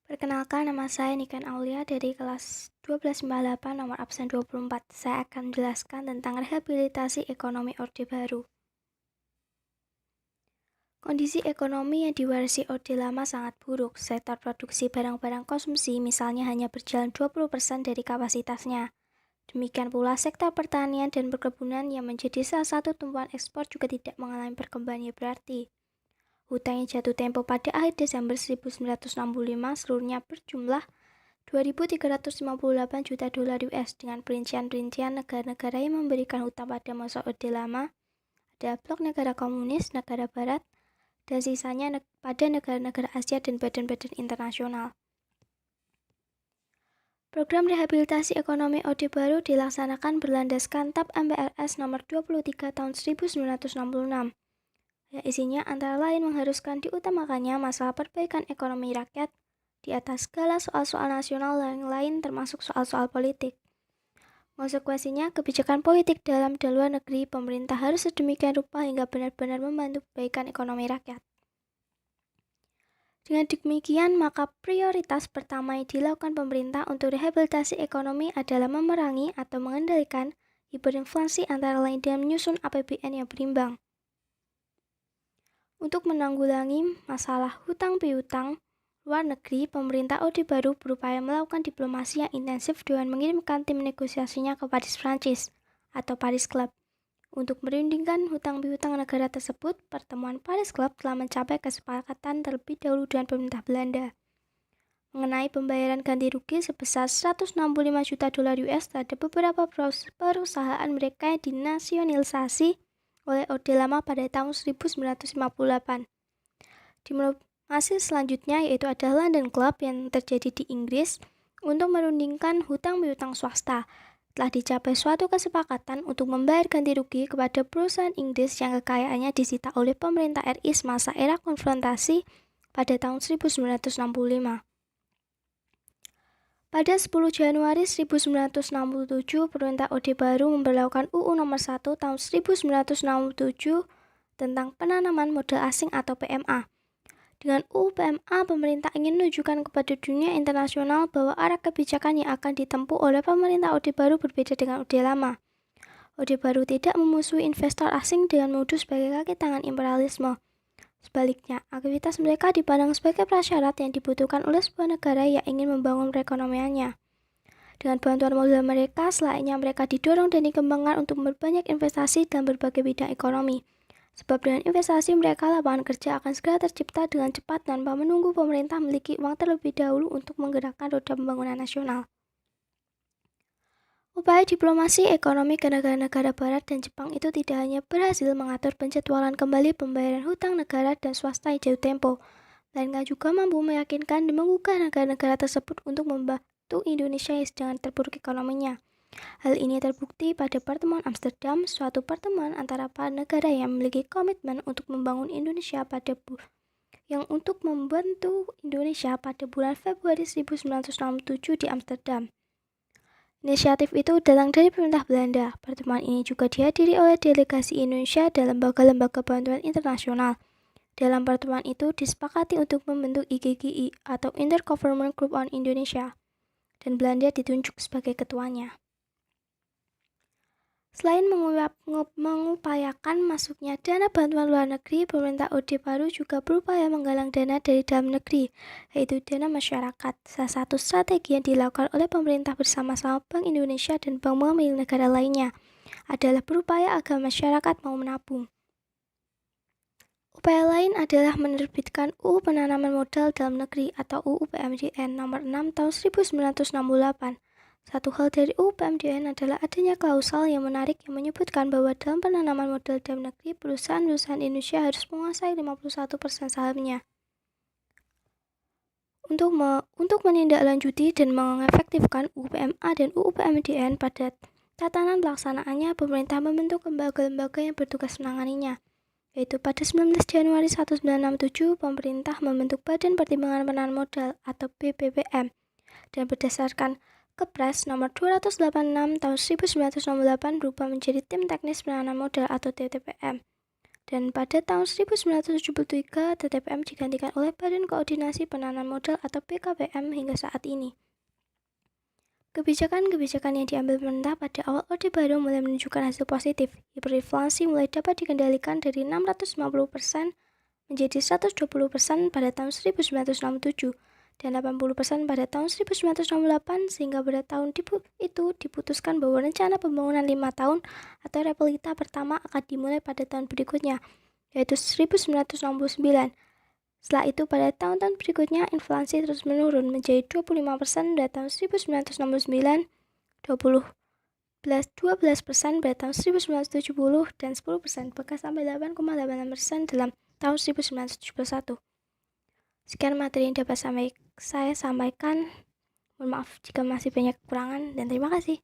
Perkenalkan, nama saya Niken Aulia dari kelas 1298 nomor absen 24. Saya akan menjelaskan tentang rehabilitasi ekonomi Orde Baru. Kondisi ekonomi yang diwarisi Orde Lama sangat buruk. Sektor produksi barang-barang konsumsi misalnya hanya berjalan 20% dari kapasitasnya. Demikian pula sektor pertanian dan perkebunan yang menjadi salah satu tumpuan ekspor juga tidak mengalami perkembangan yang berarti. Hutang yang jatuh tempo pada akhir Desember 1965 seluruhnya berjumlah 2.358 juta dolar US dengan perincian-perincian negara-negara yang memberikan hutang pada masa Orde Lama, ada blok negara komunis, negara barat, dan sisanya pada negara-negara Asia dan badan-badan internasional. Program rehabilitasi ekonomi Orde Baru dilaksanakan berlandaskan TAP MPRS nomor 23 tahun 1966. Yang isinya antara lain mengharuskan diutamakannya masalah perbaikan ekonomi rakyat di atas segala soal-soal nasional yang lain termasuk soal-soal politik. Konsekuensinya, kebijakan politik dalam dan luar negeri pemerintah harus sedemikian rupa hingga benar-benar membantu perbaikan ekonomi rakyat. Dengan demikian, maka prioritas pertama yang dilakukan pemerintah untuk rehabilitasi ekonomi adalah memerangi atau mengendalikan hiperinflasi antara lain dengan menyusun APBN yang berimbang. Untuk menanggulangi masalah hutang piutang luar negeri, pemerintah Orde Baru berupaya melakukan diplomasi yang intensif dengan mengirimkan tim negosiasinya ke Paris, Prancis, atau Paris Club. Untuk merundingkan hutang piutang negara tersebut, pertemuan Paris Club telah mencapai kesepakatan terlebih dahulu dengan pemerintah Belanda mengenai pembayaran ganti rugi sebesar 165 juta dolar US terhadap beberapa perusahaan mereka yang dinasionalisasi oleh Orde Lama pada tahun 1958. Diplomasi selanjutnya yaitu adalah London Club yang terjadi di Inggris untuk merundingkan hutang piutang swasta. Telah dicapai suatu kesepakatan untuk membayar ganti rugi kepada perusahaan Inggris yang kekayaannya disita oleh pemerintah RI semasa era konfrontasi pada tahun 1965. Pada 10 Januari 1967, pemerintah Orde Baru memberlakukan UU Nomor 1 Tahun 1967 tentang penanaman modal asing atau PMA. Dengan UU PMA, pemerintah ingin menunjukkan kepada dunia internasional bahwa arah kebijakan yang akan ditempuh oleh pemerintah Orde Baru berbeda dengan Orde Lama. Orde Baru tidak memusuhi investor asing dengan modus sebagai kaki tangan imperialisme. Sebaliknya, aktivitas mereka dipandang sebagai prasyarat yang dibutuhkan oleh sebuah negara yang ingin membangun perekonomiannya. Dengan bantuan modal mereka, selayaknya mereka didorong dan dikembangkan untuk memperbanyak investasi dalam berbagai bidang ekonomi. Sebab dengan investasi mereka, lapangan kerja akan segera tercipta dengan cepat tanpa menunggu pemerintah memiliki uang terlebih dahulu untuk menggerakkan roda pembangunan nasional. Upaya diplomasi ekonomi ke negara-negara barat dan Jepang itu tidak hanya berhasil mengatur penjadwalan kembali pembayaran hutang negara dan swasta yang jatuh tempo, melainkan juga mampu meyakinkan dan menggugah negara-negara tersebut untuk membantu Indonesia yang sedang terpuruk ekonominya. Hal ini terbukti pada pertemuan Amsterdam, suatu pertemuan antara para negara yang memiliki komitmen untuk membangun Indonesia yang untuk membantu Indonesia pada bulan Februari 1967 di Amsterdam. Inisiatif itu datang dari pemerintah Belanda. Pertemuan ini juga dihadiri oleh delegasi Indonesia dan lembaga-lembaga bantuan internasional. Dalam pertemuan itu disepakati untuk membentuk IGGI atau Intergovernment Group on Indonesia, dan Belanda ditunjuk sebagai ketuanya. Selain mengupayakan masuknya dana bantuan luar negeri, pemerintah Orde Baru juga berupaya menggalang dana dari dalam negeri, yaitu dana masyarakat. Salah satu strategi yang dilakukan oleh pemerintah bersama-sama Bank Indonesia dan bank-bank milik negara lainnya adalah berupaya agar masyarakat mau menabung. Upaya lain adalah menerbitkan UU Penanaman Modal Dalam Negeri atau UU PMDN nomor 6 tahun 1968. Satu hal dari UU PMDN adalah adanya klausal yang menarik yang menyebutkan bahwa dalam penanaman modal dalam negeri, perusahaan-perusahaan Indonesia harus menguasai 51% sahamnya. Untuk menindaklanjuti dan mengefektifkan UU PMA dan UU PMDN pada tatanan pelaksanaannya, pemerintah membentuk lembaga-lembaga yang bertugas menanganinya. Yaitu pada 19 Januari 1967, pemerintah membentuk Badan Pertimbangan Penanaman Modal atau BPPM dan berdasarkan Kepres nomor 286 tahun 1968 berubah menjadi Tim Teknis Penanaman Modal atau TTPM. Dan pada tahun 1973, TTPM digantikan oleh Badan Koordinasi Penanaman Modal atau BKPM hingga saat ini. Kebijakan-kebijakan yang diambil pemerintah pada awal Orde Baru mulai menunjukkan hasil positif. Hiperinflasi mulai dapat dikendalikan dari 650% menjadi 120% pada tahun 1967 dan 80% pada tahun 1968, sehingga pada tahun itu diputuskan bahwa rencana pembangunan 5 tahun atau Republita pertama akan dimulai pada tahun berikutnya, yaitu 1969. Setelah itu pada tahun-tahun berikutnya inflasi terus menurun menjadi 25% pada tahun 1969, 12% pada tahun 1970, dan 10% bahkan sampai 8,8% dalam tahun 1971. Sekian materi yang dapat saya sampaikan. Mohon maaf jika masih banyak kekurangan dan terima kasih.